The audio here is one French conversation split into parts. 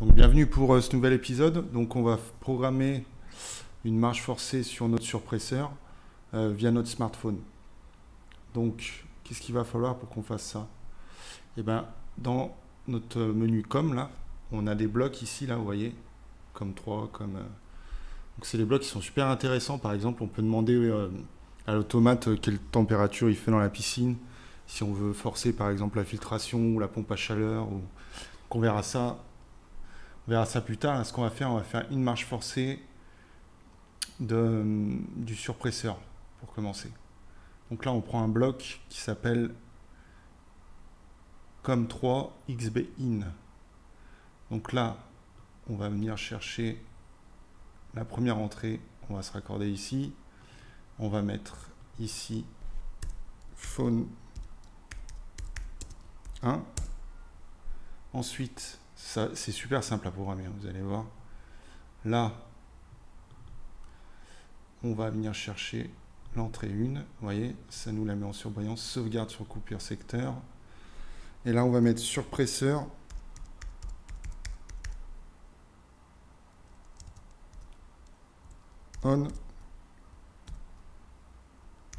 Donc bienvenue pour ce nouvel épisode. Donc on va programmer une marche forcée sur notre surpresseur via notre smartphone. Donc qu'est-ce qu'il va falloir pour qu'on fasse ça? Eh bien dans notre menu COM là, on a des blocs ici là, vous voyez, comme 3, comme... Donc c'est des blocs qui sont super intéressants. Par exemple, on peut demander à l'automate quelle température il fait dans la piscine, si on veut forcer par exemple la filtration ou la pompe à chaleur. On verra ça. On verra ça plus tard. Là, ce qu'on va faire, on va faire une marche forcée du surpresseur pour commencer. Donc là, on prend un bloc qui s'appelle COM3XBIN. Donc là, on va venir chercher la première entrée. On va se raccorder ici. On va mettre ici phone 1. Ensuite, c'est super simple à programmer, vous allez voir. Là, on va venir chercher l'entrée 1. Vous voyez, ça nous la met en surbrillance. Sauvegarde sur coupure secteur. Et là, on va mettre surpresseur. On.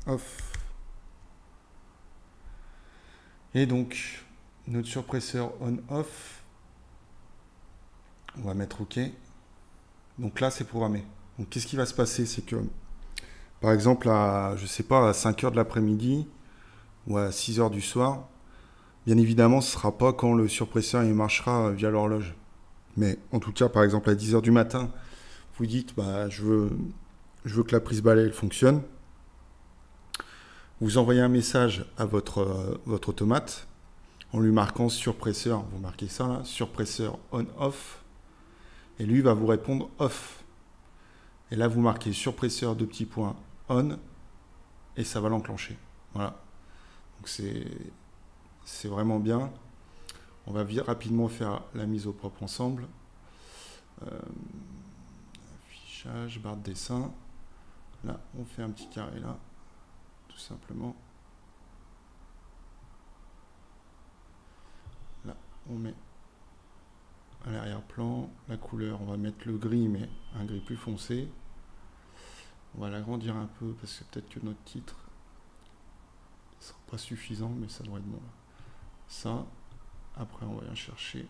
Off. Et donc, notre surpresseur on-off, on va mettre OK. Donc là, c'est programmé. Donc qu'est-ce qui va se passer? C'est que, par exemple, je sais pas, à 5 heures de l'après-midi ou à 6 heures du soir, bien évidemment, ce ne sera pas quand le surpresseur il marchera via l'horloge. Mais en tout cas, par exemple, à 10 heures du matin, vous dites, bah, je veux que la prise balai elle fonctionne. Vous envoyez un message à votre automate en lui marquant surpresseur. Vous marquez ça là, surpresseur on-off. Et lui va vous répondre off. Et là, vous marquez surpresseur de petits points on et ça va l'enclencher. Voilà. Donc c'est vraiment bien. On va rapidement faire la mise au propre ensemble. Affichage, barre de dessin. Là, on fait un petit carré là, tout simplement. Là, on met à l'arrière-plan la couleur. On va mettre le gris, mais un gris plus foncé. On va l'agrandir un peu parce que peut-être que notre titre ne sera pas suffisant, mais ça doit être bon. Ça, après on va aller chercher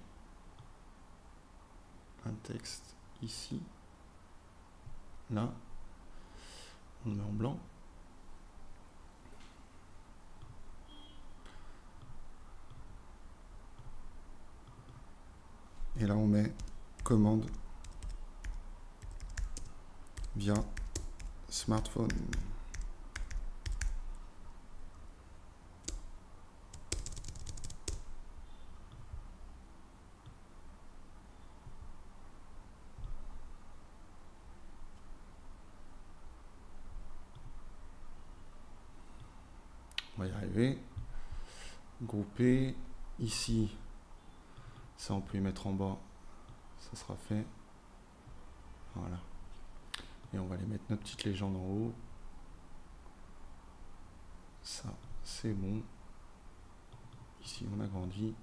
un texte ici. Là, on le met en blanc. Et là, on met commande via smartphone. On va y arriver. Grouper. Ici, ça on peut y mettre en bas. Ça sera fait. Voilà. Et on va aller mettre notre petite légende en haut. Ça, c'est bon. Ici, on agrandit.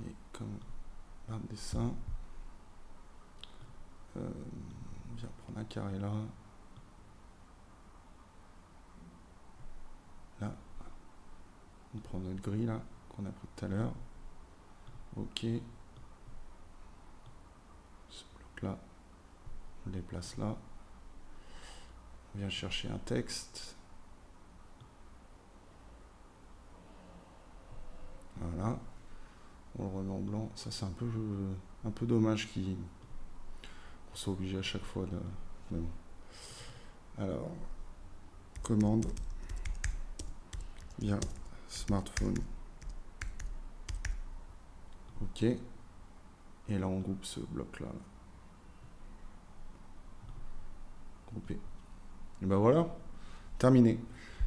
Et comme barre de dessin, on vient prendre un carré là. Là, on prend notre grille là, qu'on a pris tout à l'heure. OK. Ce bloc-là, on le déplace là. On vient chercher un texte. Voilà. On le remet en blanc. Ça, c'est un peu dommage qu'on soit obligé à chaque fois de... Mais bon. Alors, commande via smartphone. OK. Et là, on groupe ce bloc-là. Grouper. Et ben voilà, terminé.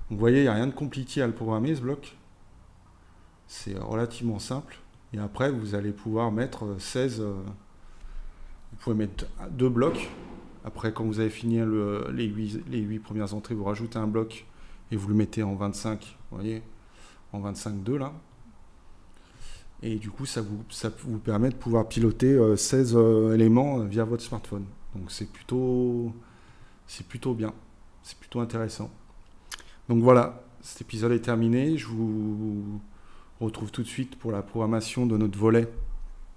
Vous voyez, il n'y a rien de compliqué à le programmer, ce bloc. C'est relativement simple. Et après, vous allez pouvoir mettre 16... vous pouvez mettre 2 blocs. Après, quand vous avez fini les 8 premières entrées, vous rajoutez un bloc et vous le mettez en 25, vous voyez, en 25-2 là. Et du coup, ça vous permet de pouvoir piloter 16 éléments via votre smartphone. Donc c'est plutôt bien, c'est plutôt intéressant. Donc voilà, cet épisode est terminé. Je vous retrouve tout de suite pour la programmation de notre volet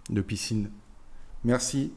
de piscine. Merci.